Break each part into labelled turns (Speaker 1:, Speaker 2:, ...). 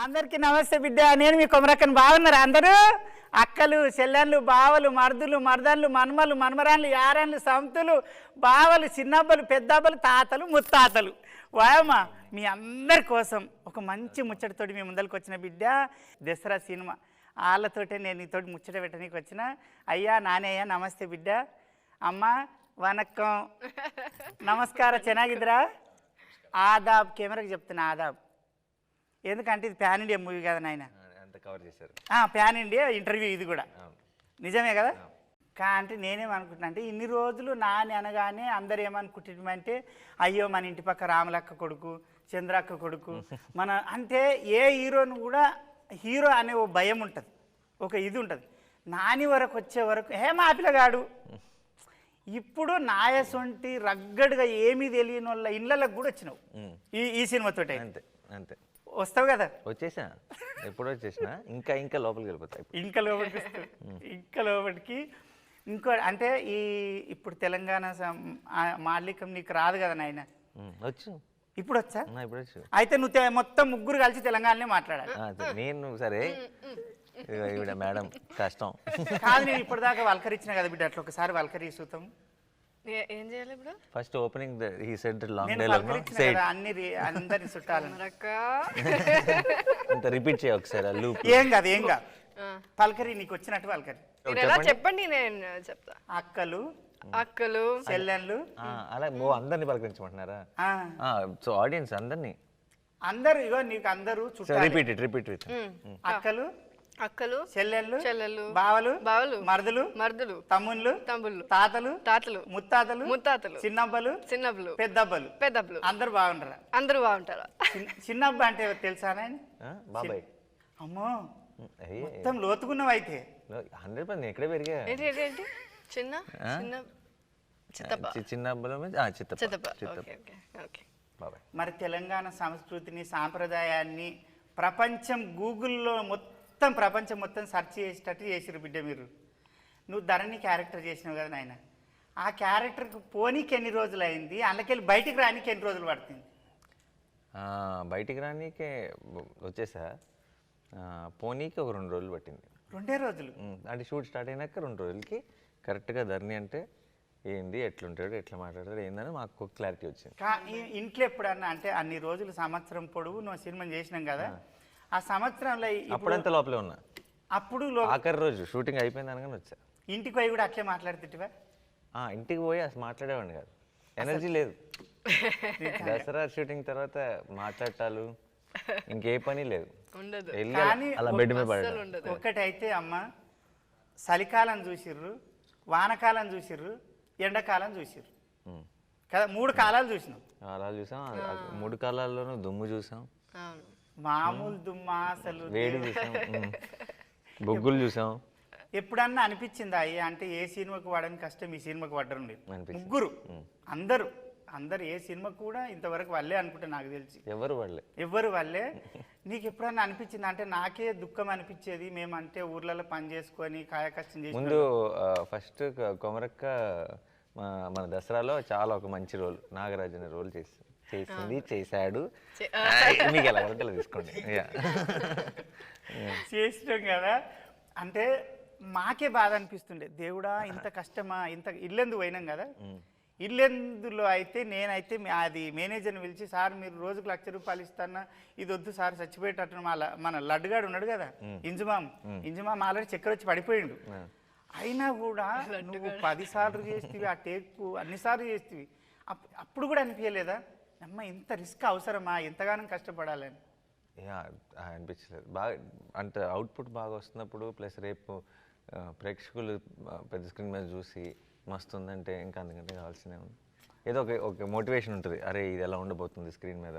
Speaker 1: అందరికీ నమస్తే బిడ్డ. నేను మీ కొమరక్కని. బాగున్నారు అందరూ? అక్కలు, చెల్లెళ్ళు, బావలు, మర్దులు, మరదళ్ళు, మనమలు, మనమరాళ్ళు, యారాళ్ళు, సంతులు, బావలు, చిన్నబ్బలు, పెద్దబ్బలు, తాతలు, ముత్తాతలు. వాయమ్మ, మీ అందరి కోసం ఒక మంచి ముచ్చటతోటి మీ ముందరికి వచ్చిన బిడ్డ. దసరా సినిమా వాళ్ళతోటే నేను నీతోటి ముచ్చట పెట్టడానికి వచ్చిన. అయ్యా నానయ్య నమస్తే బిడ్డ. అమ్మ వనక్కం, నమస్కారం. చెన్నాగిద్రా? ఆదాబ్. కెమెరాకి చెప్తున్నా ఆదాబ్. ఎందుకంటే ఇది ప్యాన్ ఇండియా మూవీ కదా నాయన, ప్యాన్ ఇండియా ఇంటర్వ్యూ ఇది కూడా నిజమే కదా. అంటే నేనేమనుకుంటున్నా అంటే ఇన్ని రోజులు నాని అనగానే అందరు ఏమనుకుంటామంటే అయ్యో మన ఇంటి పక్క రామలక్క కొడుకు, చంద్రక్క కొడుకు, మన అంటే ఏ హీరోను కూడా హీరో అనే ఓ భయం ఉంటుంది, ఒక ఇది ఉంటుంది. నాని వరకు వచ్చే వరకు మా పిల్లగాడు. ఇప్పుడు నాయసొంటి రగ్గడుగా ఏమీ తెలియని వాళ్ళ ఇళ్ళకి కూడా వచ్చినావు ఈ సినిమాతో.
Speaker 2: అంతే అంతే
Speaker 1: వస్తావు కదా?
Speaker 2: వచ్చేసా, ఎప్పుడు వచ్చేసినా ఇంకా లోపలికి వెళ్ళిపోతాయి.
Speaker 1: ఇంకా లోపలికి ఇంకో అంటే ఇప్పుడు తెలంగాణ మాండలికం నీకు రాదు కదా నాయన.
Speaker 2: వచ్చు.
Speaker 1: ఇప్పుడు వచ్చా?
Speaker 2: ఇప్పుడు వచ్చు.
Speaker 1: అయితే నువ్వు మొత్తం ముగ్గురు కలిసి తెలంగాణనే మాట్లాడాలి.
Speaker 2: నేను సరే మేడం కష్టం
Speaker 1: కాదు. నేను ఇప్పటిదాకా వల్కరించిన కదా బిడ్డ, అట్లా ఒకసారి వల్కరి చూద్దాం.
Speaker 3: ఏం చేయాలి ఇప్పుడు?
Speaker 2: First opening he said long
Speaker 1: నేను
Speaker 2: డైలాగ్
Speaker 1: వల్కరించిన కదా అందరిని చుట్టాలి.
Speaker 2: అంత రిపీట్ చేయ ఒకసారి లూప్.
Speaker 1: ఏం కాదు ఏం కాదు, పల్కరి నీకు వచ్చినట్టు పల్కరి.
Speaker 3: చెప్పండి, నేను చెప్తా.
Speaker 1: అక్కలు,
Speaker 3: అక్కలు,
Speaker 1: చెల్లెళ్ళు,
Speaker 2: అలా అందరిని పలకరించమంటున్నారా? సో ఆడియన్స్ అందరినీ,
Speaker 1: అందరు ఇగో నీకు అందరూ చుట్టాలు.
Speaker 2: రిపీట్
Speaker 1: అక్కలు,
Speaker 3: అక్కలు,
Speaker 1: చెల్లెళ్ళు,
Speaker 3: చెల్లెళ్ళు,
Speaker 1: బావలు,
Speaker 3: బావలు,
Speaker 1: మరదలు,
Speaker 3: మర్దులు,
Speaker 1: తమ్ముళ్ళు,
Speaker 3: తమ్ముళ్ళు,
Speaker 1: తాతలు,
Speaker 3: తాతలు,
Speaker 1: ముత్తాతలు,
Speaker 3: ముత్తాతలు,
Speaker 1: చిన్నబ్బలు,
Speaker 3: చిన్నబ్బలు,
Speaker 1: పెద్దబ్బలు,
Speaker 3: పెద్దబ్బలు,
Speaker 1: అందరు బాగుంటారా?
Speaker 3: అందరూ బాగుంటారా?
Speaker 1: చిన్నబ్బ అంటే తెలుసా?
Speaker 2: బాబాయ్.
Speaker 1: అమ్మో, మొత్తం లోతుకున్నావు అయితే.
Speaker 2: 100% నేను ఎక్కడే పెరిగా.
Speaker 3: ఏంటి చిన్న చిన్న చిత్తప్ప.
Speaker 2: బాబాయ్.
Speaker 1: మరి తెలంగాణ సంస్కృతిని, సాంప్రదాయాన్ని ప్రపంచం గూగుల్లో మొత్తం ప్రపంచం మొత్తం సెర్చ్ చేసేటట్టు చేసిరు బిడ్డ మీరు. నువ్వు ధరణి క్యారెక్టర్ చేసినావు కదా నాయన. ఆ క్యారెక్టర్కి పోనీకి ఎన్ని రోజులు అయింది? అందుకెళ్ళి బయటికి రానికి ఎన్ని రోజులు పడుతుంది?
Speaker 2: బయటికి రానికే వచ్చేసా, పోనీకి ఒక 2 రోజులు పట్టింది.
Speaker 1: 2 రోజులు
Speaker 2: అంటే షూట్ స్టార్ట్ అయినాక 2 రోజులకి కరెక్ట్గా ధరణి అంటే ఏంది, ఎట్లుంటాడు, ఎట్లా మాట్లాడతాడు ఏందని మాకు క్లారిటీ వచ్చింది.
Speaker 1: ఇంట్లో ఎప్పుడన్నా అంటే అన్ని రోజులు సంవత్సరం పొడవు నువ్వు సినిమా చేసినాం కదా, ఆ సంవత్సరంలో
Speaker 2: అప్పుడంతా లోపలే ఉన్నా.
Speaker 1: అప్పుడు
Speaker 2: ఆఖరి రోజు షూటింగ్ అయిపోయింది అనగానే వచ్చా.
Speaker 1: ఇంటికి పోయి కూడా అట్లే మాట్లాడుతుంటివా?
Speaker 2: ఇంటికి పోయి అసలు మాట్లాడేవాడిని కాదు, ఎనర్జీ లేదు. దసరా షూటింగ్ తర్వాత మాట్లాడటాలు ఇంకే పని లేదు, అలా బెడ్ మీద పడటం.
Speaker 1: ఒక్కటైతే అమ్మ, చలికాలం చూసిర్రు, వానకాలం చూసిర్రు, ఎండాకాలం చూసిర్రు కదా, 3 కాలాలు చూసినాం.
Speaker 2: కాలాలు చూసాం, 3 కాలాల్లోనూ దుమ్ము చూసాం,
Speaker 1: మామూలు దుమ్మా అసలు
Speaker 2: వేడి చూసాం, బొగ్గులు చూసాం.
Speaker 1: ఎప్పుడన్నా అనిపించిందా అంటే ఏ సినిమాకు వాడని కష్టం ఈ సినిమాకు పడ్డం లేదు? ముగ్గురు అందరు ఏ సినిమా కూడా ఇంతవరకు వాళ్ళే అనుకుంటా, నాకు తెలిసి ఎవరు వాళ్ళే. నీకు ఎప్పుడన్నా అనిపించింది అంటే? నాకే దుఃఖం అనిపించేది, మేమంటే ఊర్లలో పని చేసుకొని కాయ కష్టం చేసి.
Speaker 2: ముందు ఫస్ట్ కొమరక్క మన దసరాలో చాలా ఒక మంచి రోల్, నాగరాజన రోల్ చేశాడు. మీకు ఎలా తీసుకోండి
Speaker 1: చేసినాం కదా. అంటే మాకే బాధ అనిపిస్తుండే, దేవుడా ఇంత కష్టమా, ఇంత ఇల్లెందు పోయినాం కదా. ఇల్లెందులో అయితే నేనైతే అది మేనేజర్ని పిలిచి, సార్ మీరు రోజుకు 1,00,000 రూపాయలు ఇస్తానా, ఇది వద్దు సార్ చచ్చిపోయేటట్టు. మన లడ్డుగాడు ఉన్నాడు కదా, ఇంజుమాం ఆల్రెడీ చక్కెర వచ్చి పడిపోయిండు. అయినా కూడా నువ్వు 10 సార్లు చేస్తేవి ఆ టేక్కు, అన్నిసార్లు చేస్తేవి. అప్పుడు కూడా అనిపించలేదా అమ్మ ఇంత రిస్క్ అవసరమా, ఎంతగానో కష్టపడాలని?
Speaker 2: అనిపించలేదు. బాగా అంటే అవుట్పుట్ బాగా వస్తున్నప్పుడు, ప్లస్ రేపు ప్రేక్షకులు పెద్ద స్క్రీన్ మీద చూసి మస్తు ఉందంటే ఇంకా అందుకంటే కావాల్సినవి ఉంది. ఏదో ఒక మోటివేషన్ ఉంటుంది, అరే ఇది ఎలా ఉండబోతుంది స్క్రీన్ మీద,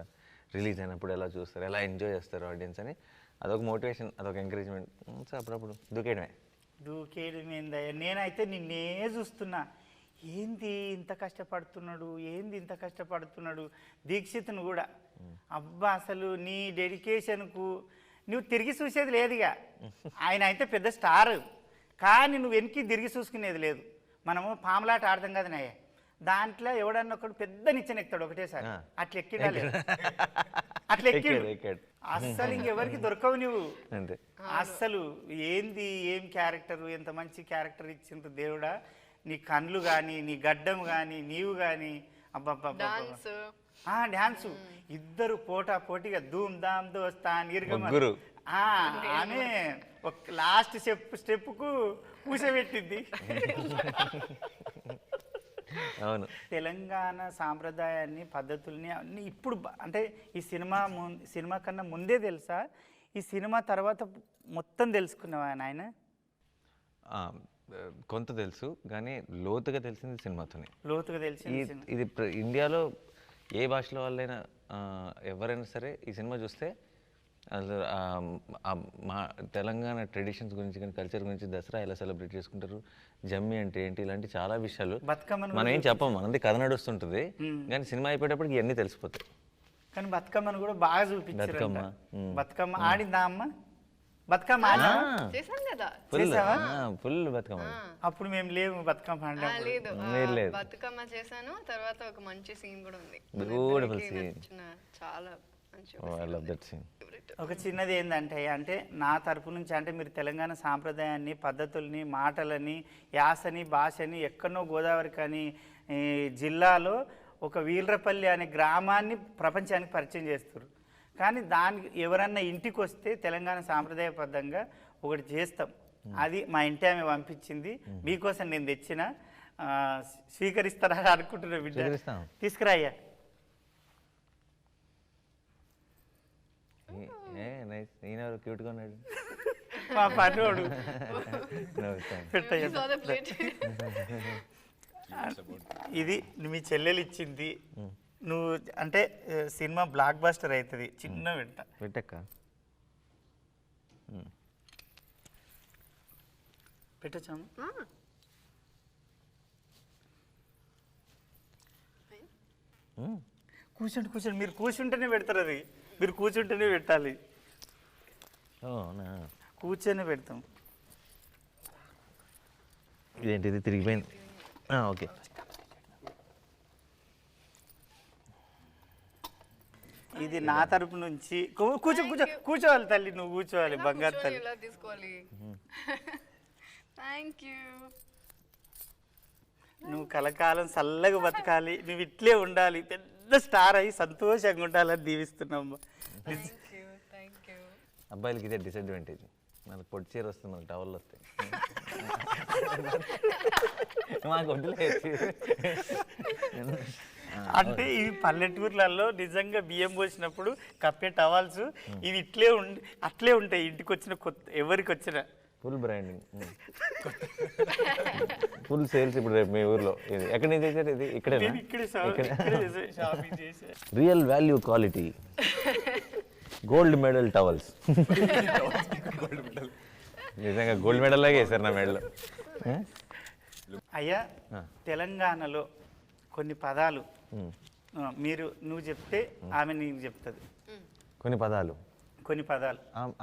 Speaker 2: రిలీజ్ అయినప్పుడు ఎలా చూస్తారు, ఎలా ఎంజాయ్ చేస్తారు ఆడియన్స్ అని. అదొక మోటివేషన్, అదొక ఎంకరేజ్మెంట్. సో అప్పుడప్పుడు
Speaker 1: దూకేయడమేందయ్యా. నేనైతే నిన్నే చూస్తున్నా, ఏంది ఇంత కష్టపడుతున్నాడు. దీక్షిత్ను కూడా అబ్బా అసలు నీ డెడికేషన్కు నువ్వు తిరిగి చూసేది లేదుగా. ఆయన అయితే పెద్ద స్టార్, కానీ నువ్వు వెనక్కి తిరిగి చూసుకునేది లేదు. మనము పాములాట ఆడతాం కదా నాయ, దాంట్లో ఎవడన్నా ఒకడు పెద్ద నిచ్చెన ఎక్కుతాడు ఒకటేసారి, అట్లా ఎక్కిడాలి, అట్లా ఎక్కిడు.
Speaker 2: ఎక్కాడు.
Speaker 1: అస్సలు ఇంకెవరికి దొరకవు నువ్వు.
Speaker 2: అంతే.
Speaker 1: అస్సలు ఏంది ఏం క్యారెక్టర్, ఎంత మంచి క్యారెక్టర్ ఇచ్చిండ్రు దేవుడా. నీ కళ్ళు కానీ, నీ గడ్డం కానీ, నీవు కానీ, అబ్బబ్బబ్బ
Speaker 3: డాన్స్
Speaker 1: డ్యాన్సు ఇద్దరు పోటా పోటీగా ధూమ్ ధామ్ దోస్తా
Speaker 2: ముగ్గురు.
Speaker 1: ఆమె ఒక లాస్ట్ స్టెప్కు కూసబెట్టింది.
Speaker 2: అవును.
Speaker 1: తెలంగాణ సాంప్రదాయాన్ని పద్ధతుల్ని అన్ని ఇప్పుడు అంటే ఈ సినిమా కన్నా ముందే తెలుసా, ఈ సినిమా తర్వాత మొత్తం తెలుసుకున్నావా నాయన?
Speaker 2: కొంత తెలుసు కానీ లోతుగా తెలిసింది సినిమాతోనే.
Speaker 1: లోతుగా తెలిసింది.
Speaker 2: ఇది ఇండియాలో ఏ భాషలో వాళ్ళైనా ఎవరైనా సరే ఈ సినిమా చూస్తే అసలు మా తెలంగాణ ట్రెడిషన్స్ గురించి కానీ కల్చర్ గురించి, దసరా ఎలా సెలబ్రేట్ చేసుకుంటారు, జమ్మి అంటే ఏంటి, ఇలాంటి చాలా విషయాలు మనం ఏం చెప్పం, మనది కథ నడుస్తుంటుంది కానీ సినిమా అయిపోయేటప్పటికి ఇవన్నీ తెలిసిపోతాయి.
Speaker 1: కానీ బతుకమ్మను కూడా బాగా చూపించారు. బతుకమ్మ ఆడిందా అమ్మ? బతుకమ్మ
Speaker 2: ఫుల్ బతుకమ్మ.
Speaker 1: అప్పుడు మేము లేవు బతుకమ్మ
Speaker 3: లేదు. బతుకమ్మ చేశాను, తర్వాత ఒక మంచి సీన్ కూడా ఉంది,
Speaker 2: బ్యూటిఫుల్ సీన్,
Speaker 3: చాలా
Speaker 1: ఒక చిన్నది ఏంటంటే, అంటే నా తరపు నుంచి అంటే మీరు తెలంగాణ సాంప్రదాయాన్ని, పద్ధతుల్ని, మాటలని, యాసని, భాషని ఎక్కడో గోదావరి కానీ జిల్లాలో ఒక వీర్రపల్లి అనే గ్రామాన్ని ప్రపంచానికి పరిచయం చేస్తారు. కానీ దానికి ఎవరన్నా ఇంటికి వస్తే తెలంగాణ సాంప్రదాయబద్ధంగా ఒకటి చేస్తాం. అది మా ఇంటి ఆమె పంపించింది, మీకోసం నేను తెచ్చిన. స్వీకరిస్తారా అనుకుంటున్నా బిడ్డ? తీసుకురా అయ్యా.
Speaker 2: క్యూట్గా ఉన్నాడు
Speaker 1: మా పనివాడు. ఇది మీ చెల్లెలు ఇచ్చింది. నువ్వు అంటే సినిమా బ్లాక్ బస్టర్ అవుతుంది. చిన్న
Speaker 2: పెట్టక్క
Speaker 1: పెట్టచ్చాము. కూర్చోండి, మీరు కూర్చుంటేనే పెడతారు. అది మీరు కూర్చుంటేనే పెట్టాలి. కూర్చొని పెడతాం.
Speaker 2: ఇదేంటిది తిరిగిపోయింది. ఓకే.
Speaker 1: ఇది నా తరపు నుంచి. కూర్చోవాలి తల్లి, నువ్వు కూర్చోవాలి బంగారు తల్లి. నువ్వు కలకాలం చల్లగా బతకాలి, నువ్వు ఇట్లే ఉండాలి, పెద్ద స్టార్ అయ్యి సంతోషంగా ఉండాలని దీవిస్తున్నాము.
Speaker 2: అబ్బాయిలకి ఇదే డిసడ్వాంటేజ్, మనకు పొడి చీర వస్తుంది, మనకు టవల్ వస్తాయి. మాకు
Speaker 1: అంటే ఇవి పల్లెటూర్లలో నిజంగా బియ్యం పోసినప్పుడు కప్పే టవాల్స్ ఇవి అట్లే ఉంటాయి. ఇంటికి వచ్చిన ఎవరికి వచ్చిన
Speaker 2: ఫుల్ బ్రాండింగ్, ఫుల్ సేల్స్. ఇప్పుడు రేపు మీ ఊర్లో ఇది ఎక్కడి నుంచి చేశారు? ఇది ఇక్కడే real value quality gold medal towels. నిజంగా గోల్డ్ మెడల్ లాగే వేశారు నా మెడలో.
Speaker 1: అయ్యా, తెలంగాణలో కొన్ని పదాలు నువ్వు చెప్తే ఆమె నీకు చెప్తుంది.
Speaker 2: కొన్ని పదాలు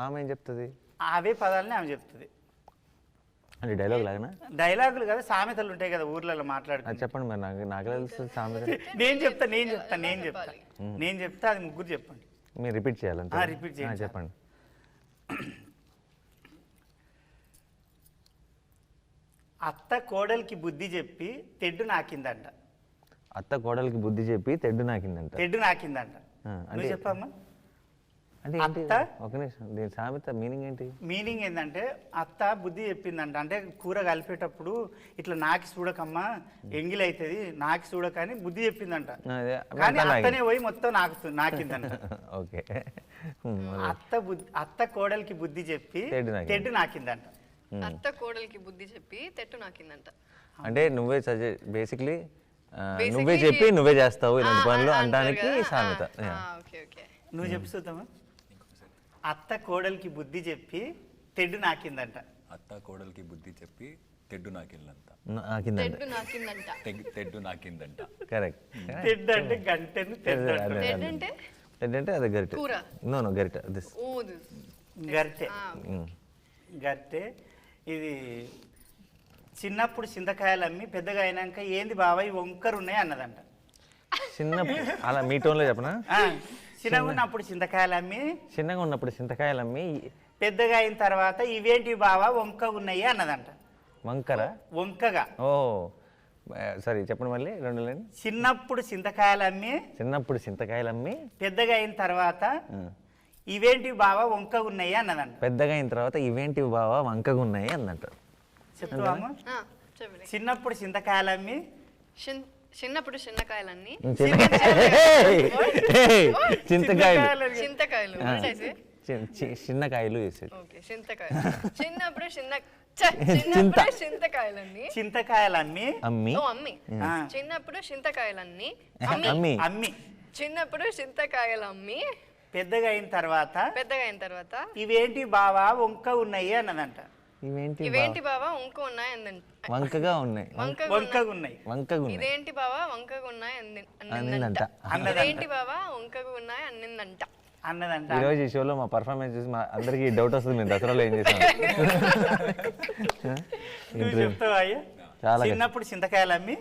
Speaker 2: ఆమె ఏం చెప్తుంది?
Speaker 1: అవే పదాలని ఆమె చెప్తుంది.
Speaker 2: అంటే డైలాగ్ లాగా?
Speaker 1: డైలాగులు కదా, సామెతలు ఉంటాయి కదా ఊర్లలో మాట్లాడుతుంది.
Speaker 2: చెప్పండి మరి, నాకు తెలుసు సామెత.
Speaker 1: నేను చెప్తా అది ముగ్గురు చెప్పండి.
Speaker 2: మీరు రిపీట్ చేయాలంటే
Speaker 1: రిపీట్ చేయండి.
Speaker 2: చెప్పండి.
Speaker 1: అత్త కోడలికి బుద్ధి చెప్పి తెడ్డు నాకిందంట.
Speaker 2: అత్త కోడలికి బుద్ధి చెప్పి తెడ్డు నాకిందంట.
Speaker 1: నువ్వు చెప్పమ్మా.
Speaker 2: అంటే ఒక నిమిషం, దీని సామెత మీనింగ్ ఏంటి?
Speaker 1: మీనింగ్ ఏంటంటే అత్త బుద్ధి చెప్పిందంట. అంటే కూర కలిపేటప్పుడు ఇట్లా నాకి చూడకమ్మా ఎంగిలి అవుతుంది, నాకి చూడకని బుద్ధి చెప్పిందంట. కానీ అత్తనే పోయి మొత్తం నాకిందంట.
Speaker 2: ఓకే.
Speaker 1: అత్త కోడలికి బుద్ధి చెప్పి తెడ్డు నాకిందంట.
Speaker 3: అత్త కోడలికి బుద్ధి చెప్పి తెట్టు నాకిందంట.
Speaker 2: అంటే నువ్వే బేసిక్లీ నువ్వే చెప్పి నువ్వే చేస్తావు ఇలాంటి పనులు అనడానికి సామెత.
Speaker 1: నువ్వు చెప్తావా? అత్త కోడలికి బుద్ధి చెప్పి తెడ్డు నాకిందంట.
Speaker 4: అత్త కోడలికి బుద్ధి చెప్పి తెడ్డు నాకిందంట.
Speaker 2: కరెక్ట్.
Speaker 1: తెడ్డు అంటే గంటెను,
Speaker 2: తెడ్డు అంటే అది గరిటె. నో గరిటె. గరిటె. ఇది
Speaker 1: చిన్నప్పుడు చింతకాయలు అమ్మి పెద్దగా అయినాక ఏంది బాబాయ్ వంకరు ఉన్నాయి అన్నదంట.
Speaker 2: చిన్నప్పుడు అలా మీ టోన్లో చెప్పనా?
Speaker 1: చిన్నగా ఉన్నప్పుడు చింతకాయలు అమ్మి
Speaker 2: చిన్నగా ఉన్నప్పుడు చింతకాయలు అమ్మి
Speaker 1: పెద్దగా అయిన తర్వాత ఇవేంటి బావా వంక ఉన్నాయి అన్నదంట.
Speaker 2: వంకర
Speaker 1: వంకగా.
Speaker 2: ఓ సరే చెప్పండి మళ్ళీ 2 లైన్.
Speaker 1: చిన్నప్పుడు చింతకాయలు అమ్మి
Speaker 2: చిన్నప్పుడు చింతకాయలు అమ్మి
Speaker 1: పెద్దగా అయిన తర్వాత ఇవేంటి బావా వంక ఉన్నాయి అన్నదంట.
Speaker 2: పెద్దగా అయిన తర్వాత ఇవేంటి బావా వంకగా ఉన్నాయి అందంట.
Speaker 1: చెప్తాము.
Speaker 3: చెప్పండి.
Speaker 1: చిన్నప్పుడు చింతకాయలు అమ్మి
Speaker 3: చిన్నప్పుడు చిన్నకాయలన్నీ
Speaker 2: చింతకాయలు
Speaker 3: చింతకాయలు
Speaker 2: చిన్నకాయలు వేసాడు.
Speaker 3: ఓకే చింతకాయలు. చిన్నప్పుడు చిన్నప్పుడు చింతకాయలన్నీ
Speaker 1: చింతకాయలు అమ్మి
Speaker 2: అమ్మి
Speaker 3: అమ్మి చిన్నప్పుడు చింతకాయలన్నీ
Speaker 2: అమ్మి
Speaker 1: అమ్మి
Speaker 3: చిన్నప్పుడు చింతకాయలు అమ్మి
Speaker 1: పెద్దగా అయిన తర్వాత ఇవేంటి బావా వంక ఉన్నాయి అన్నదంట.
Speaker 3: ఇవేంటి బావా వంక ఉన్నాయి
Speaker 2: వంకగా ఉన్నాయి
Speaker 1: వంకగా ఉన్నాయి.
Speaker 3: ఇదేంటి బావా వంకగా ఉన్నాయి
Speaker 2: అన్నిందంట.
Speaker 3: ఇదేంటి బావా వంకగా ఉన్నాయి అన్నిందంట
Speaker 1: అన్నదంట.
Speaker 2: ఈరోజు ఈ షోలో మా పర్ఫార్మెన్స్ చూసి మా అందరికి డౌట్ వస్తుంది, మేము దసరాలో ఏం చేసాం.
Speaker 1: నువ్వు చెప్తావా అయ్యా?
Speaker 2: చాలా
Speaker 1: చిన్నప్పుడు చింతకాయలు అమ్మి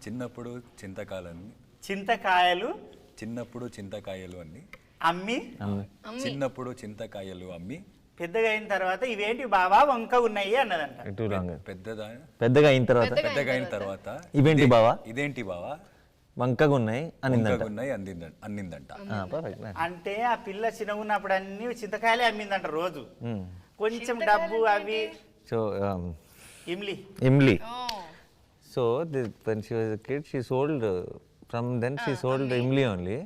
Speaker 4: చిన్నప్పుడు చింతకాయలన్నీ
Speaker 1: చింతకాయలు
Speaker 4: చిన్నప్పుడు చింతకాయలు అన్ని
Speaker 1: అమ్మి
Speaker 4: చిన్నప్పుడు చింతకాయలు అమ్మి
Speaker 1: పెద్దగా అయిన తర్వాత ఇవేంటి బావా వంక ఉన్నాయి అన్నదంట.
Speaker 2: పెద్దగా అయిన
Speaker 4: తర్వాత
Speaker 2: ఇవేంటి బావా
Speaker 4: ఇదేంటి బావా
Speaker 2: వంకగా ఉన్నాయి
Speaker 4: అన్నిందంట.
Speaker 1: అంటే ఆ పిల్ల చిన్నగా ఉన్నప్పుడు అన్ని చింతకాయలే అమ్మిందంట రోజు. కొంచెం డబ్బు అవి
Speaker 2: so
Speaker 1: imli.
Speaker 2: So when she was a kid she sold from then she sold imli only,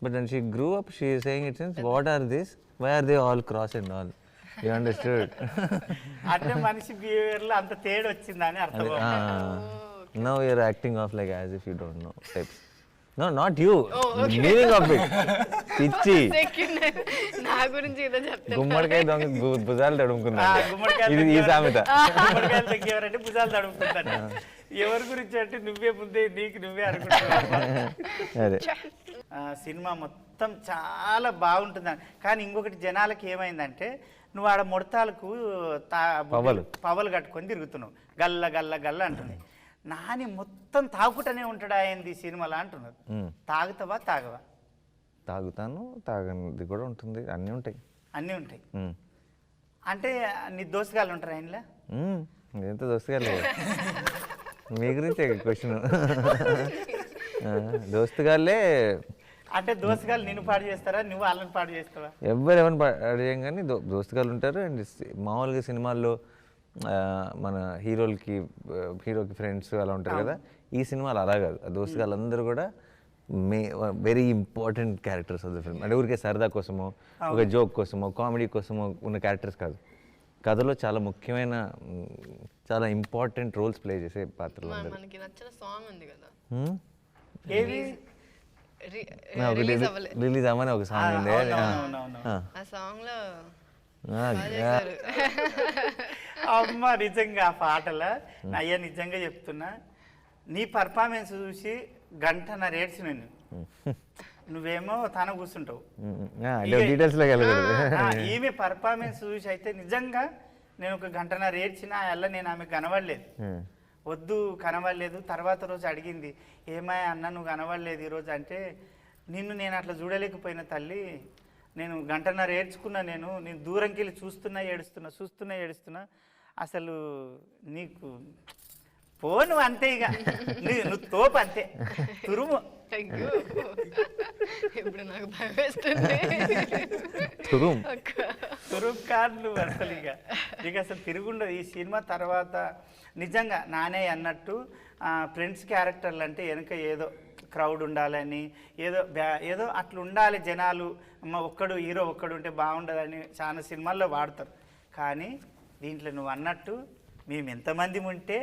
Speaker 2: but when she grew up she is saying it since what are this, why are they all cross and all, you understood?
Speaker 1: అంటే మనిషి behaviour లో అంత తేడా వచ్చిందని అర్థం.
Speaker 2: Now you're acting off like as if you don't know types. No, not you. The meaning of it. పిచ్చి
Speaker 3: నా గురించి ఏదో చెప్తా.
Speaker 2: గుమ్మడికాయ దొంగ భుజాలు తడుముకున్నాడు. ఈ సామెత.
Speaker 1: గుమ్మడికాయలు తగ్గేవారంటే భుజాలు తడుముకుంటాను. ఎవరి గురించి అంటే నువ్వే ముందే నీకు నువ్వే అనుకుంటున్నావు. సినిమా మొత్తం చాలా బాగుంటుంది. కానీ ఇంకొకటి జనాలకి ఏమైందంటే నువ్వు ఆడ ముడతాలకు పవలు కట్టుకొని తిరుగుతున్నావు, గల్ల గల్ల గల్ల అంటుంది. నాని మొత్తం తాగుటనే ఉంటాడు ఆయనది సినిమాలో అంటున్నారు. తాగుతావా తాగవా?
Speaker 2: తాగుతాను, తాగనిది కూడా ఉంటుంది, అన్నీ ఉంటాయి.
Speaker 1: అంటే నీ దోసగాళ్ళు ఉంటారు ఆయనలో?
Speaker 2: ఎంత దోస్తుగాలు? మీ గురించే క్వశ్చన్. దోస్తుగాళ్ళే
Speaker 1: అంటే దోసగాళ్ళు నిన్ను పాడు చేస్తారా, నువ్వు వాళ్ళని పాడు చేస్తావా?
Speaker 2: ఎవరిని పాడు చేయం కానీ దోస్తుగాళ్ళు ఉంటారు. అండ్ మామూలుగా సినిమాల్లో మన హీరోకి ఫ్రెండ్స్ అలా ఉంటారు కదా, ఈ సినిమాలు అలా కాదు. ఆ దోస్తుగాళ్ళు అందరూ కూడా very important characters of the film. అంటే ఊరికే సరదా కోసమో ఒక జోక్ కోసమో కామెడీ కోసమో ఉన్న క్యారెక్టర్స్ కాదు, కథలో చాలా ముఖ్యమైన చాలా ఇంపార్టెంట్ రోల్స్ ప్లే చేసే పాత్రలు.
Speaker 3: మనకి నచ్చిన సాంగ్ ఉంది కదా,
Speaker 2: రిలీజ్ అవ్వని ఒక సాంగ్ ఉంది.
Speaker 3: ఆ సాంగ్ లో
Speaker 1: అమ్మ నిజంగా ఆ పాటల అయ్యా నిజంగా చెప్తున్నా, నీ పర్ఫార్మెన్స్ చూసి గంటన్నర ఏడ్చిన నువ్వేమో తన కూర్చుంటావు. ఈమె పర్ఫార్మెన్స్ చూసి అయితే నిజంగా నేను ఒక గంటన్నర ఏడ్చిన అలా నేను ఆమె కనబడలేదు, వద్దు కనబడలేదు. తర్వాత రోజు అడిగింది, ఏమాయ అన్న నువ్వు కనబడలేదు ఈరోజు అంటే, నిన్ను నేను అట్లా చూడలేకపోయిన తల్లి, నేను గంటన్నర ఏడ్చుకున్నా, నేను దూరంకి వెళ్ళి చూస్తున్నా ఏడుస్తున్నా అసలు నీకు పోను అంతే, ఇక నువ్వు తోపు అంతే, తురుము.
Speaker 3: ఇప్పుడు నాకు భయం వేస్తుంది.
Speaker 1: తురుము కాదు నువ్వు అసలు, ఇక అసలు తిరుగుండదు ఈ సినిమా తర్వాత. నిజంగా నానే అన్నట్టు ఫ్రెండ్స్ క్యారెక్టర్లు అంటే వెనక ఏదో క్రౌడ్ ఉండాలని, ఏదో అట్లా ఉండాలి జనాలు, ఒక్కడు హీరో ఒక్కడు ఉంటే బాగుండదని చాలా సినిమాల్లో వాడతారు. కానీ దీంట్లో నువ్వు అన్నట్టు మేము ఎంతమంది ఉంటే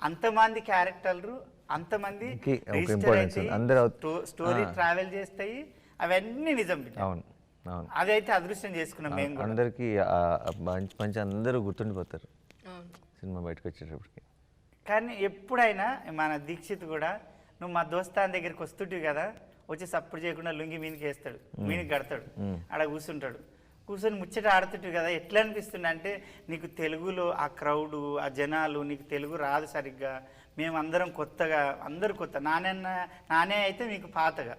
Speaker 1: అంతమంది క్యారెక్టర్లు, అంతమంది స్టోరీ ట్రావెల్ చేస్తాయి, అవన్నీ నిజం. అదైతే అదృష్టం చేసుకున్నాం మేము.
Speaker 2: అందరికీ మంచి అందరూ గుర్తుండిపోతారు సినిమా బయటకు వచ్చేటప్పటికి.
Speaker 1: కానీ ఎప్పుడైనా మన దీక్షిత్ కూడా, నువ్వు మా దోస్తాన్ దగ్గరికి వస్తుంటివి కదా, వచ్చి సప్పుడు చేయకుండా లుంగి మీనికి వేస్తాడు, మీనికి కడతాడు, ఆడ కూర్చుంటాడు. కూర్చొని ముచ్చట ఆడుతుంటారు కదా, ఎట్లా అనిపిస్తుంది అంటే నీకు తెలుగులో ఆ క్రౌడు ఆ జనాలు, నీకు తెలుగు రాదు సరిగ్గా, మేమందరం కొత్తగా, అందరు కొత్త, నానే అయితే మీకు పాతగా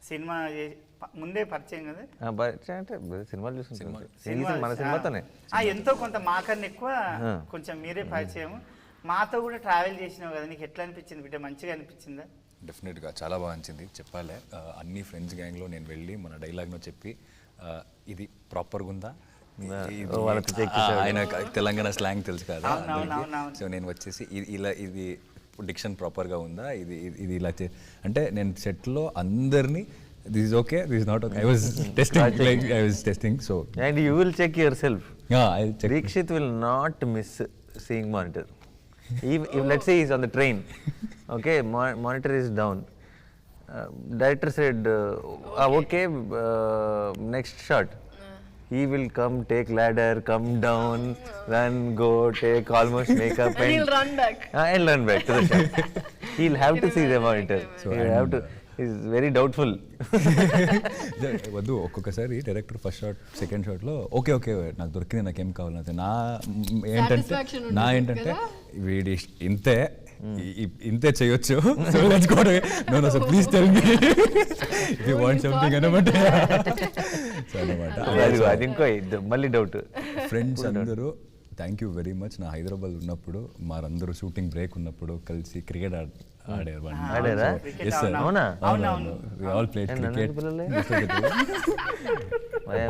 Speaker 1: సినిమా ముందే పరిచయం కదా,
Speaker 2: అంటే సినిమాలు చూస్తుంటాం మన సినిమాతోనే
Speaker 1: ఎంతో కొంత మాకన్నా ఎక్కువ కొంచెం మీరే పరిచయం. మాతో కూడా ట్రావెల్ చేసినావు కదా, నీకు ఎట్లా అనిపించింది బిడ్డ, మంచిగా అనిపించిందా?
Speaker 4: డెఫినెట్గా చాలా బాగా అనిపించింది. చెప్పాలి అన్ని ఫ్రెండ్స్ గ్యాంగ్లో నేను వెళ్ళి మన డైలాగ్ను చెప్పి ఇది ప్రాపర్గా ఉందా, ఆయన తెలంగాణ స్లాంగ్ తెలుసు కదా, సో నేను వచ్చేసి ఇది డిక్షన్ ప్రాపర్గా ఉందా, ఇది ఇలా అంటే నేను సెట్లో అందరినీ this is okay, this is not okay, I was testing so
Speaker 2: and you will check yourself.
Speaker 4: I'll check.
Speaker 2: Deekshith will not miss seeing monitor. If let's say he's on the train, okay, monitor is down, director said okay, next shot, he will come, take ladder, come down, run, go, take almost makeup
Speaker 3: And he'll run back.
Speaker 2: And run back to the shot. He'll have to see the monitor, so he'll have to, he's very doubtful.
Speaker 4: వద్దు, ఒక్కొక్కసారి director first shot second షాట్లో okay నాకు దొరికింది, నాకేం కావాలంటే ఏంటంటే వీడి ఇంతే చేయొచ్చు, so let's go no so please tell me if you want something అనమాట. సో అన్నమాట
Speaker 2: మళ్ళీ డౌట్.
Speaker 4: ఫ్రెండ్స్ అందరూ థ్యాంక్ యూ వెరీ మచ్. నా హైదరాబాద్ ఉన్నప్పుడు మారందరూ షూటింగ్ బ్రేక్ ఉన్నప్పుడు కలిసి క్రికెట్ ఆడారు. All played cricket.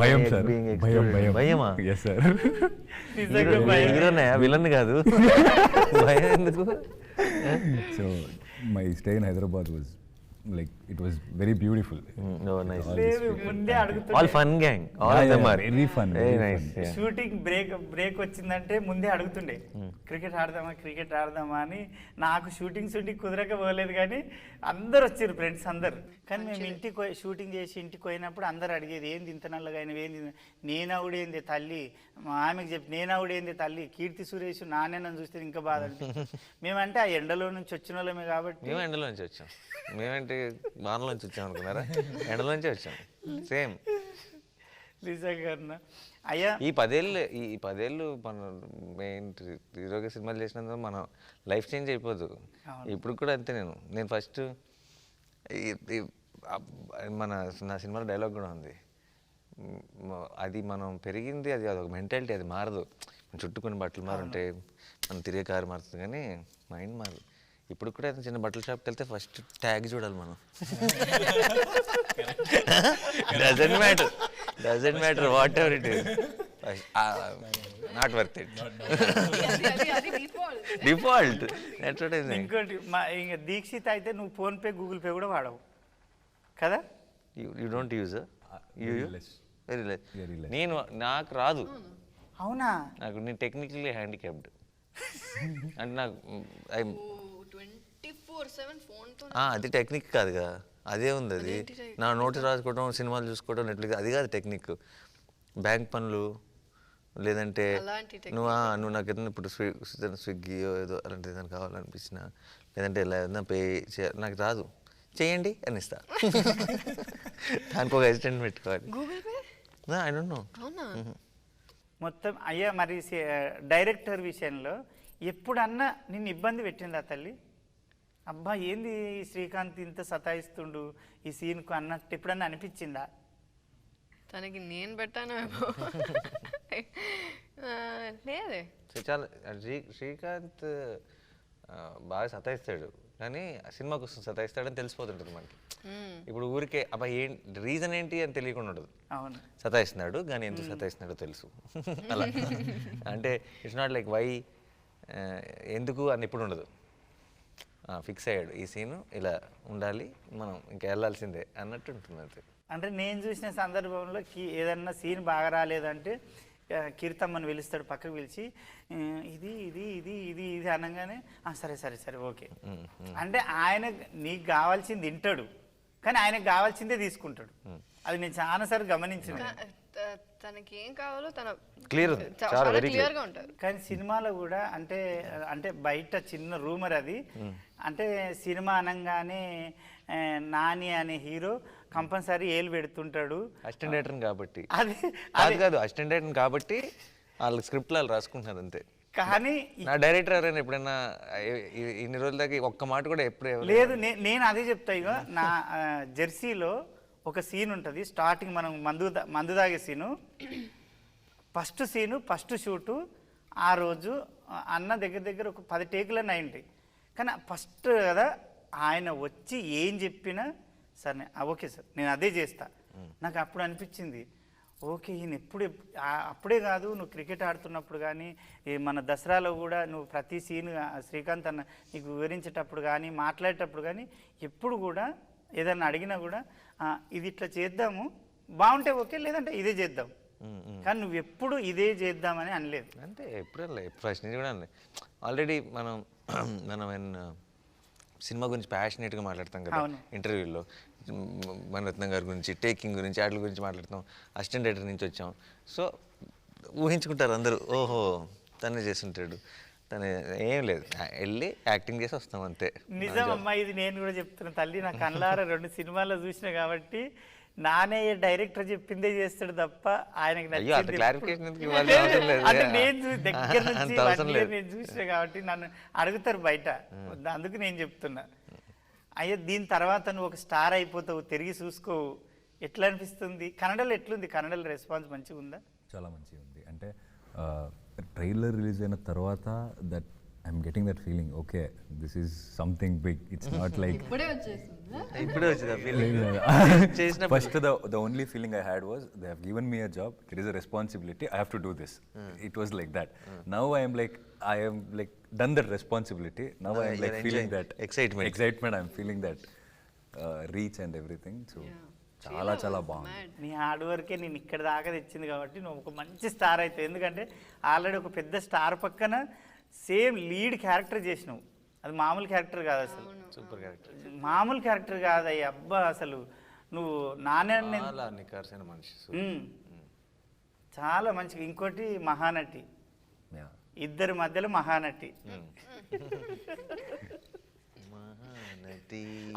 Speaker 4: భయం సార్,
Speaker 2: భయమా?
Speaker 4: Yes sir.
Speaker 2: విలన్ కాదు, భయం ఎందుకు?
Speaker 4: So my stay in Hyderabad was like it was very beautiful.
Speaker 2: Oh nice.
Speaker 1: ముందే అడుగుతుండే,
Speaker 2: all fun gang, all of them are
Speaker 4: very fun,
Speaker 2: very nice.
Speaker 1: Shooting break వచ్చిందంటే ముందే అడుగుతుండే cricket ఆడదామా అని. నాకు షూటింగ్ కుదరక పోలేదు, కానీ అందరు వచ్చారు ఫ్రెండ్స్ అందరు. కానీ మేము ఇంటికి షూటింగ్ చేసి ఇంటికి పోయినప్పుడు అందరు అడిగేది, ఏంది ఇంత నల్లగా అయినా, ఏంది నేనవుడేంది తల్లి, మా ఆమెకు చెప్పి నేనవుడేంది తల్లి, కీర్తి సురేష్ నాన్నని చూస్తే ఇంకా బాధ అనిపించింది. మేమంటే ఆ ఎండలో నుంచి వచ్చిన వాళ్ళమే కాబట్టి.
Speaker 2: మేము ఎండలో నుంచి వచ్చాం, మేమంటే వానలోంచి వచ్చాం అనుకున్నారా? ఎండలోంచి వచ్చాం సేమ్.
Speaker 1: నిజంగా అయ్యా,
Speaker 2: ఈ పదేళ్ళు మనం హీరోగా సినిమాలు చేసినందుకు మన లైఫ్ చేంజ్ అయిపోదు. ఇప్పుడు కూడా అంతే. నేను ఫస్ట్ నా సినిమాలో డైలాగ్ కూడా ఉంది, అది మనం పెరిగింది, అది అదొక మెంటాలిటీ, అది మారదు. చుట్టూ కొన్ని బట్టలు మారుంటాయి, మనం తిరిగే కారు మారుతుంది, కానీ మైండ్ మారదు. ఇప్పుడు కూడా చిన్న బట్టల షాప్కి వెళ్తే ఫస్ట్ ట్యాగ్ చూడాలి మనం. Doesn't matter what ever it is, not worth it, default.
Speaker 1: ఇంకోటి ఇంకా దీక్షిత్ అయితే నువ్వు ఫోన్పే గూగుల్ పే కూడా వాడవు కదా?
Speaker 2: You don't use? Very less. నాకు రాదు.
Speaker 1: అవునా?
Speaker 2: నేను టెక్నికల్లీ హ్యాండిక్యాప్డ్. అంటే నాకు అది టెక్నిక్ కాదు కదా, అదే ఉంది. అది నా నోటి రాసుకోవడం, సినిమాలు చూసుకోవడం, నెట్ఫ్లిక్స్, అది కాదు టెక్నిక్. బ్యాంక్ పనులు, లేదంటే నువ్వు నాకు ఏదైనా ఇప్పుడు స్విగ్గీ ఏదో అలాంటి ఏదైనా కావాలనిపించిన, లేదంటే ఎలా ఏదైనా పే చేయాలి, నాకు రాదు, చేయండి అని ఇస్తా. దానికి ఒక అసిస్టెంట్ పెట్టుకోవాలి. I don't know.
Speaker 1: మొత్తం అయ్యా, మరి డైరెక్టర్ విషయంలో ఎప్పుడన్నా నిన్ను ఇబ్బంది పెట్టిందా తల్లి? అబ్బా ఏంది శ్రీకాంత్ ఇంత సతాయిస్తుండు ఈ సీన్కు అన్నట్టు ఎప్పుడన్నా అనిపించిందా?
Speaker 3: తనకి నేను పెట్టాను లేదే.
Speaker 2: చాలా శ్రీకాంత్ బాగా సతాయిస్తాడు, కానీ సినిమా కోసం సతాయిస్తాడని తెలిసిపోతుంటుంది మనకి. ఇప్పుడు ఊరికే అబ్బాయి రీజన్ ఏంటి అని తెలియకుండా ఉండదు.
Speaker 1: అవును,
Speaker 2: సతాయిస్తున్నాడు, కానీ ఎందుకు సతాయిస్తున్నాడో తెలుసు. అలా అంటే ఇట్స్ నాట్ లైక్ వై, ఎందుకు అని ఎప్పుడు ఉండదు. ఫిక్స్ అయ్యాడు, ఈ సీను ఇలా ఉండాలి, మనం ఇంకా వెళ్ళాల్సిందే అన్నట్టు ఉంటుంది.
Speaker 1: అంటే నేను చూసిన సందర్భంలో ఏదన్నా సీన్ బాగా రాలేదంటే కీర్తమ్మని పిలుస్తాడు, పక్కకు పిలిచి ఇది ఇది ఇది ఇది ఇది అనగానే సరే సరే సరే ఓకే అంటే ఆయన నీకు కావాల్సింది వింటాడు, కానీ ఆయనకు కావాల్సిందే తీసుకుంటాడు. అది నేను చాలాసార్లు గమనించిన.
Speaker 3: తనకి ఏం కావాలో తన
Speaker 2: Clear ఉంది. చాలా
Speaker 3: చాలా
Speaker 2: very
Speaker 3: క్లియర్ గా ఉంటారు.
Speaker 1: కానీ సినిమాలో కూడా అంటే అంటే బయట చిన్న రూమర్ అది, అంటే సినిమా అనగానే నాని అనే హీరో కంపల్సరీ ఏలు పెడుతుంటాడు.
Speaker 2: అసిస్టెంట్ డైరెక్టర్ కాబట్టి
Speaker 1: అది
Speaker 2: కాదు అసిస్టెంట్ డైరెక్టర్ కాబట్టి వాళ్ళ స్క్రిప్ట్లు వాళ్ళు రాసుకుంటున్నారు అంతే.
Speaker 1: కానీ
Speaker 2: నా డైరెక్టర్ ఎవరైనా ఎప్పుడైనా ఇన్ని రోజుల దాకా ఒక్క మాట కూడా ఎప్పుడు
Speaker 1: లేదు, నేను అదే చెప్తా. ఇక నా జెర్సీలో ఒక సీన్ ఉంటుంది, స్టార్టింగ్ మనం మందు తాగే సీను, ఫస్ట్ షూటు. ఆ రోజు అన్న దగ్గర ఒక 10 టేకులన్నీ అయింటాయి. కానీ ఫస్ట్ కదా ఆయన వచ్చి ఏం చెప్పినా సరే ఓకే సార్ నేను అదే చేస్తా. నాకు అప్పుడు అనిపించింది ఓకే ఈయన అప్పుడే కాదు, నువ్వు క్రికెట్ ఆడుతున్నప్పుడు కానీ మన దసరాలో కూడా నువ్వు ప్రతి సీన్ శ్రీకాంత్ అన్న నీకు వివరించేటప్పుడు కానీ మాట్లాడేటప్పుడు కానీ ఎప్పుడు కూడా ఏదన్నా అడిగినా కూడా ఇది ఇట్లా చేద్దాము బాగుంటే ఓకే, లేదంటే ఇదే చేద్దాం, కానీ నువ్వు ఎప్పుడు ఇదే చేద్దామని అనలేదు.
Speaker 2: అంటే ఎప్పుడు ఫస్ట్ నుంచి కూడా అనలే. ఆల్రెడీ మనం సినిమా గురించి ప్యాషనేట్గా మాట్లాడతాం కదా ఇంటర్వ్యూలో, మణిరత్నం గారి గురించి, టేకింగ్ గురించి, వాటి గురించి మాట్లాడతాం. అసిస్టెంట్ డైరెక్టర్ నుంచి వచ్చాం. సో ఊహించుకుంటారు అందరూ, ఓహో తనే చేస్తుంటాడు, తను ఏం లేదు వెళ్ళి యాక్టింగ్ చేసి వస్తాం అంతే.
Speaker 1: నిజం అమ్మా, ఇది నేను కూడా చెప్తున్నా తల్లి, నా కళ్ళారా 2 సినిమాల్లో చూసిన కాబట్టి నానే డైరెక్టర్ చెప్పిందే చేస్తాడు తప్ప ఆయనకి అంటే నేను దగ్గర నుంచి నేను చూసిన కాబట్టి నన్ను అడుగుతారు బయట, అందుకు నేను చెప్తున్నా. అయ్యో దీని తర్వాత నువ్వు ఒక స్టార్ అయిపోతావు, తిరిగి చూసుకోవు, ఎట్లా అనిపిస్తుంది? కన్నడలో ఎట్లుంది? కన్నడలో రెస్పాన్స్ మంచిగా ఉందా?
Speaker 4: చాలా మంచిగా ఉంది. అంటే ట్రైలర్ రిలీజ్ అయిన తర్వాత that I'm getting that feeling, okay this is something big. It's not like first the only feeling I had was they have given me a job, there is a responsibility, I have to do this. It was like that. Now I am like done that responsibility. Now I am like feeling that excitement, I am feeling that reach and everything. So చాలా బాగుంది.
Speaker 1: నీ hard వర్కే నేను ఇక్కడ దాకా తెచ్చింది కాబట్టి నువ్వు ఒక మంచి స్టార్ అవుతావు. ఎందుకంటే ఆల్రెడీ ఒక పెద్ద స్టార్ పక్కన సేమ్ లీడ్ క్యారెక్టర్ చేసినావు, అది మామూలు క్యారెక్టర్ కాదు, అసలు
Speaker 2: సూపర్ క్యారెక్టర్,
Speaker 1: మామూలు క్యారెక్టర్ కాదు అయ్యి. అబ్బా అసలు నువ్వు నానే
Speaker 2: మనిషి,
Speaker 1: చాలా మంచిగా. ఇంకోటి మహానటి, ఇద్దరి మధ్యలో మహానటి.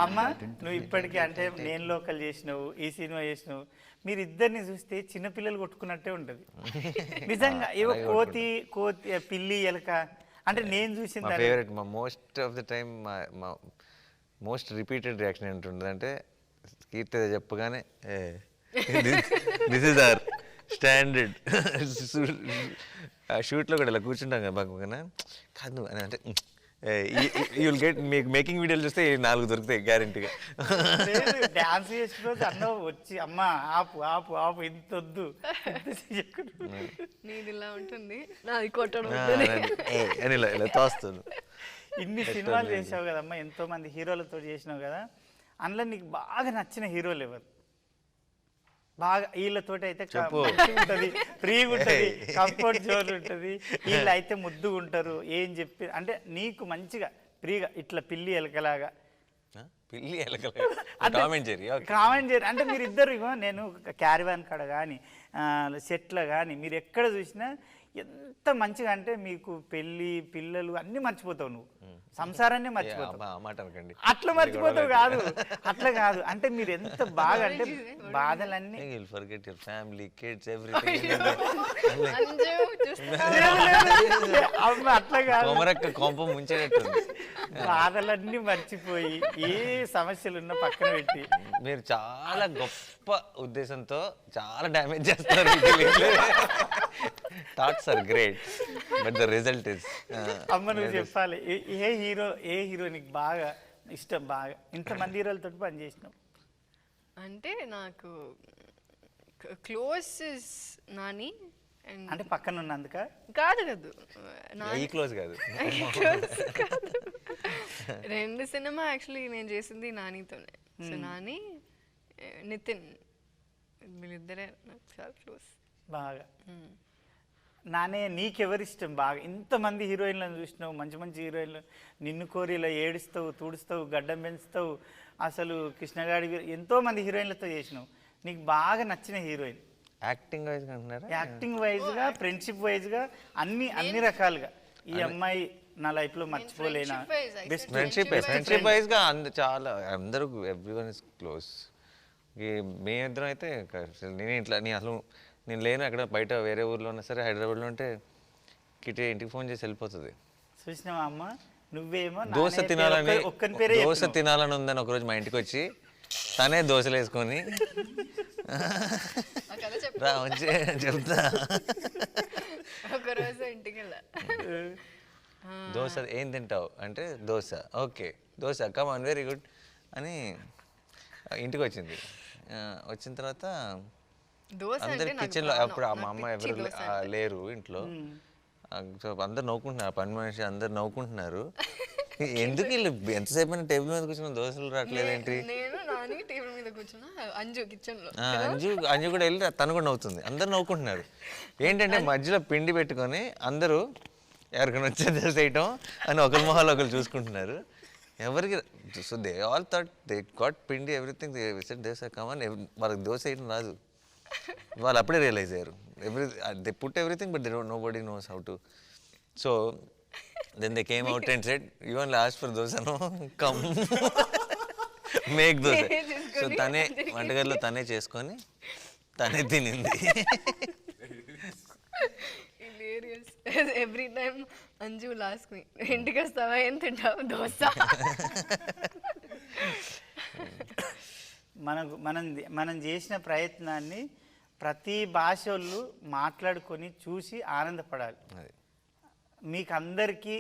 Speaker 1: అమ్మ నువ్వు ఇప్పటికీ అంటే నేను లోకల్ చేసినావు, ఈ సినిమా చేసినావు, మీరు ఇద్దరిని చూస్తే చిన్నపిల్లలు కొట్టుకున్నట్టే ఉంటుంది నిజంగా. ఏవో కోతి పిల్లి ఎలక అంటే నేను చూసింది
Speaker 2: ఫేవరెట్. మా మోస్ట్ ఆఫ్ ద టైమ్ మా మోస్ట్ రిపీటెడ్ రియాక్షన్ ఏంటుంటుంది అంటే కీర్తి చెప్పగానే దిస్ ఇస్ అవర్ స్టాండర్డ్. షూట్లో కూడా ఇలా కూర్చుంటాం కదా బాగా కాదు అని అంటే యూ విల్ గెట్ మేకింగ్ వీడియోలు చూస్తే 4 దొరుకుతాయి గ్యారెంటీగా.
Speaker 1: డాన్స్ చేసిన రోజు అన్న వచ్చి అమ్మ ఆపు ఆపు ఆపు ఇంత వద్దు
Speaker 3: నీది ఇలా ఉంటుంది నాది కొట్టడం
Speaker 2: అని ఇలా తోస్తాను.
Speaker 1: ఇన్ని సినిమాలు చేసావు కదమ్మా, ఎంతో మంది హీరోలతో చేసినావు కదా, అందులో నీకు బాగా నచ్చిన హీరోలు ఎవరు? బాగా వీళ్ళతోటి అయితే ఉంటుంది, ఫ్రీగా ఉంటుంది, కంఫర్ట్ జోన్ ఉంటుంది, వీళ్ళు అయితే ముద్దుగా ఉంటారు, ఏం చెప్పి అంటే నీకు మంచిగా ఫ్రీగా ఇట్లా పిల్లి ఎలకలాగా కామెంట్ చేయరు అంటే మీరు ఇద్దరు. నేను క్యారివాన్ కాడ కానీ సెట్లో కానీ మీరు ఎక్కడ చూసినా ఎంత మంచిగా అంటే మీకు పెళ్ళి పిల్లలు అన్నీ మర్చిపోతావు, నువ్వు సంసారాన్ని మర్చిపోతావు. అట్లా మర్చిపోతావు కాదు, అట్లా కాదు అంటే మీరు ఎంత బాగా అంటే బాధలన్నీ అట్లా కాదు, బాధలన్నీ మర్చిపోయి ఏ సమస్యలు ఉన్నా పక్కన పెట్టి
Speaker 2: మీరు చాలా గొప్ప ఉద్దేశంతో చాలా డ్యామేజ్ చేస్తారు. Thoughts are great but the result is.
Speaker 1: అమ్మ నువ్వు చెప్పాలి, ఏ హీరో నీకు బాగా ఇష్టం? బాగా ఇంతమంది హీరోలతో పని చేసినావు
Speaker 3: అంటే నాకు క్లోజ్ నాని
Speaker 1: అంటే పక్కన ఉన్నందుక
Speaker 3: కాదు
Speaker 2: క్లోజ్ కాదు.
Speaker 3: 2 సినిమా యాక్చువల్లీ నేను చేసింది నానితోనే. సో నాని నితిన్ వీళ్ళిద్దరే నాకు చాలా క్లోజ్.
Speaker 1: బాగా నానే నీకెవరిష్టం బాగా? ఇంతమంది హీరోయిన్లను చూసినావు, మంచి మంచి హీరోయిన్లు, నిన్ను కోరిలో ఏడుస్తావు, తుడుస్తావు, గడ్డం పెంచుతావు, అసలు కృష్ణగాడి ఎంతో మంది హీరోయిన్లతో చేసినావు, నీకు బాగా నచ్చిన హీరోయిన్?
Speaker 2: యాక్టింగ్ వైజ్ అంటున్నారా?
Speaker 1: యాక్టింగ్ వైజ్గా, ఫ్రెండ్షిప్ వైజ్గా, అన్ని రకాలుగా ఈ అమ్మాయి నా లైఫ్లో మర్చిపోలేనా బెస్ట్
Speaker 2: ఫ్రెండ్షిప్ వైజ్ గా చాలా అందరూ ఎవ్రీవన్ ఇస్ క్లోజ్. మీ ఇద్దరం అయితే నేను ఇట్లా నేను లేను అక్కడ బయట వేరే ఊర్లో ఉన్నా సరే, హైదరాబాద్లో ఉంటే కిటే ఇంటికి ఫోన్ చేసి వెళ్ళిపోతుంది.
Speaker 1: చూసినావా అమ్మ, నువ్వేమో
Speaker 2: దోశ తినాలని ఉందని ఒకరోజు మా ఇంటికి వచ్చి తనే దోశలు వేసుకొని రా వచ్చి చెప్తా
Speaker 3: ఒకరోజు ఇంటికి వెళ్ళా,
Speaker 2: దోశ ఏం తింటావు అంటే dosa, okay dosa come on very good అని ఇంటికి వచ్చింది. వచ్చిన తర్వాత అందరు కిచెన్లో అప్పుడు మా అమ్మ ఎవరు లేరు ఇంట్లో, సో అందరు నవ్వుకుంటున్నారు, పని మనిషి అందరు నవ్వుకుంటున్నారు. ఎందుకు వీళ్ళు ఎంతసేపు అయినా టేబుల్ మీద కూర్చున్న దోశలు రావట్లేదేంటి?
Speaker 3: నేను నాని టేబుల్ మీద కూర్చున్నా, అంజు కిచెన్ లో,
Speaker 2: అంజు కూడా వెళ్ళి తను కూడా నవ్వుతుంది, అందరు నవ్వుకుంటున్నారు. ఏంటంటే మధ్యలో పిండి పెట్టుకొని అందరూ ఎవరికైనా వచ్చే దోశ వేయటం అని ఒకరి మొహాలు ఒకరు చూసుకుంటున్నారు. ఎవరికి so they all thought they got pindi everything, dosa come on, వాళ్ళకి దోశ వేయడం రాదు. వాళ్ళు అప్పుడే రియలైజ్ అయ్యారు they put everything but they don't know nobody knows how to. So then they came out and said you only ask for dosa, no come make dosa. So తనే వంటగదిలో తనే చేసుకొని తనే తినింది.
Speaker 3: ఎవ్రీ టైమ్ అంజు లాస్ట్ మీ ఇంటికి వస్తావా, ఏం తింటావు, దోశ.
Speaker 1: మనం చేసిన ప్రయత్నాన్ని ప్రతి భాష వాళ్ళు మాట్లాడుకొని చూసి ఆనందపడాలి. మీకందరికీ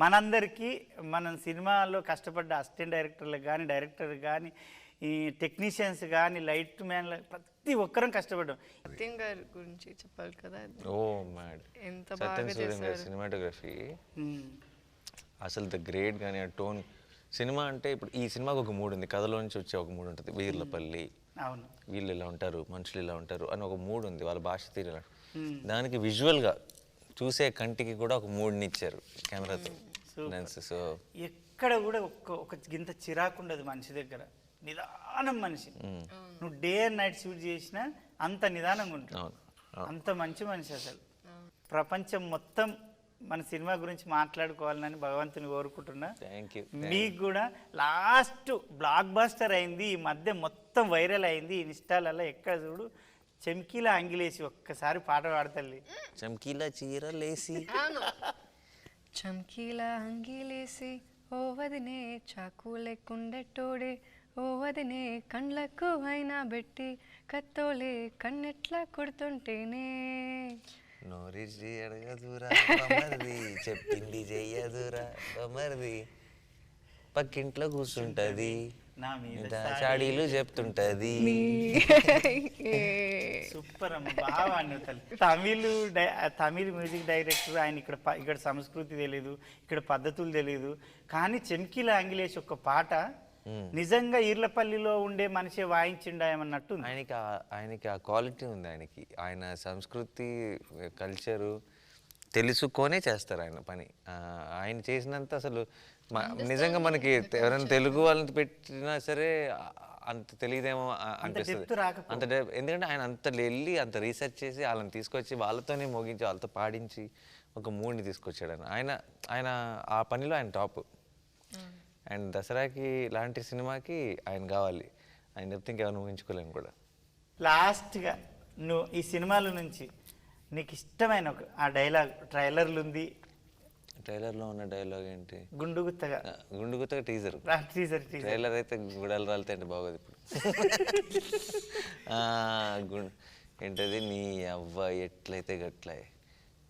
Speaker 1: మనందరికీ మన సినిమాలో కష్టపడ్డ అసిస్టెంట్ డైరెక్టర్లకు కానీ, డైరెక్టర్ కానీ, ఈ టెక్నీషియన్స్ కానీ, లైట్ మ్యాన్లు, ప్రతి ఒక్కరం కష్టపడ్డాం.
Speaker 3: సత్యం గారి గురించి చెప్పాలి కదా.
Speaker 2: ఓ మ్యాడ్,
Speaker 3: ఎంత
Speaker 2: సత్యం
Speaker 3: బాగా
Speaker 2: సూర్యం గారి
Speaker 3: చేశారు.
Speaker 2: సినిమాటోగ్రఫీ అసలు ద గ్రేట్. కానీ ఆ టోన్ సినిమా అంటే ఇప్పుడు ఈ సినిమాకి ఒక మూడు ఉంది, కథలో నుంచి వచ్చే ఒక మూడు ఉంటుంది. వీర్లపల్లి,
Speaker 1: అవును,
Speaker 2: వీళ్ళు ఇలా ఉంటారు, మనుషులు ఇలా ఉంటారు అని ఒక మూడు ఉంది, వాళ్ళ భాష తీరు. దానికి విజువల్గా చూసే కంటికి కూడా ఒక మూడుని ఇచ్చారు కెమెరాతో. సో
Speaker 1: ఎక్కడ కూడా ఒక గింత చిరాకు ఉండదు మనిషి దగ్గర, నిదానం మనిషి. నువ్వు డే అండ్ నైట్ షూట్ చేసినా అంత నిదానంగా ఉంటుంది, అంత మంచి మనిషి. అసలు ప్రపంచం మొత్తం మన సినిమా గురించి మాట్లాడుకోవాలని భగవంతుని కోరుకుంటున్నా. మీకు కూడా లాస్ట్ బ్లాక్ బస్టర్ అయింది, ఈ మధ్య మొత్తం వైరల్ అయింది ఇన్స్టాలలో, ఎక్కడ చూడు చమ్కీలా అంగిలేసి ఒక్కసారి పాట పాడతల్లి.
Speaker 2: చమ్కీలా చీరలేసి,
Speaker 3: చమ్కీలా అంగిలేసి, ఓ వదినే చాకు లేకుండెట్టోడే, ఓ వదినే కండ్లకు అయినా బెట్టి, కత్తోలే కన్నెట్లా కొడుతుంటేనే,
Speaker 2: నోరిచి అడగదురా బమర్ది, చెప్పింది చెయ్యదురా బమర్ది, పక్కింట్లో కూర్చుంటది, చాడీలు చెప్తుంటది.
Speaker 1: సూపర్ అమ్మ, బాగా తమిళ్ మ్యూజిక్ డైరెక్టర్ ఆయన. ఇక్కడ సంస్కృతి తెలియదు, ఇక్కడ పద్ధతులు తెలియదు, కానీ చమ్కీలా అంగిలేసి ఒక పాట నిజంగా ఈర్లపల్లిలో ఉండే మనిషి వాయించిండాయమన్నట్టు.
Speaker 2: ఆయనకి ఆ క్వాలిటీ ఉంది. ఆయన సంస్కృతి కల్చరు తెలుసుకొనే చేస్తారు ఆయన పని. ఆయన చేసినంత అసలు నిజంగా మనకి ఎవరైనా తెలుగు వాళ్ళని పెట్టినా సరే అంత తెలియదేమో అనిపిస్తుంది. ఎందుకంటే ఆయన అంత వెళ్ళి అంత రీసెర్చ్ చేసి వాళ్ళని తీసుకొచ్చి వాళ్ళతోనే మోగించి వాళ్ళతో పాడించి ఒక మూడ్ని తీసుకొచ్చాడు ఆయన. ఆయన ఆ పనిలో ఆయన టాప్. అండ్ దసరాకి లాంటి సినిమాకి ఆయన కావాలి, ఆయన చెప్తే ఇంకెవరిని ఊహించుకోలేము కూడా.
Speaker 1: లాస్ట్గా నువ్వు ఈ సినిమాల నుంచి నీకు ఇష్టమైన ఆ డైలాగ్ ట్రైలర్లు ఉంది,
Speaker 2: ట్రైలర్లో ఉన్న డైలాగ్ ఏంటి?
Speaker 1: గుండుగుత్తగా
Speaker 2: టీజర్. ట్రైలర్ అయితే గుడాలు రాలితే అంటే బాగోదు ఇప్పుడు. ఏంటది, నీ అవ్వ ఎట్లయితే గట్లా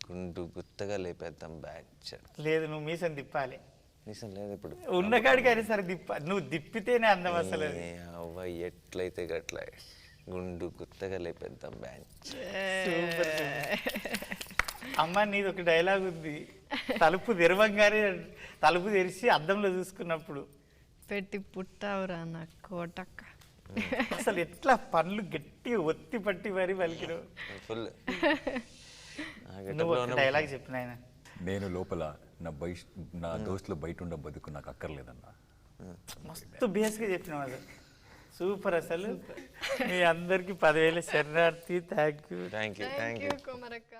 Speaker 2: గుండు గుత్తగా లేపేద్దాం బ్యాచ్.
Speaker 1: లేదు, నువ్వు మీసం తిప్పాలి.
Speaker 2: మీసం లేదు ఇప్పుడు,
Speaker 1: ఉన్న కాడికి అయినా సరే నువ్వు తిప్పితేనే అందం. అసలు
Speaker 2: అవ్వ ఎట్లయితే గట్లా గుండు గుత్తగా లేపేద్దాం బ్యాచ్.
Speaker 1: అమ్మ నీది ఒక డైలాగ్ ఉంది, తలుపు తెరవంగానే తలుపు తెరిచి అద్దంలో చూసుకున్నప్పుడు
Speaker 3: పెట్టి పుట్టావురా నా కోటక్క.
Speaker 1: అసలు ఎట్లా పనులు గట్టిగా ఒత్తి పట్టి మరి పలికినావు.
Speaker 2: ఫుల్
Speaker 1: డైలాగ్ చెప్పిన ఆయన,
Speaker 4: నేను లోపల నా దోస్తులు బయట ఉండ బతుకు నాకు అక్కర్లేదన్నా.
Speaker 1: మస్తు బేస్గా చెప్పినావు, అసలు సూపర్. అసలు మీ అందరికీ 10,000 శరణార్థి. Thank you.
Speaker 2: Thank you
Speaker 3: thank you కుమారక్క.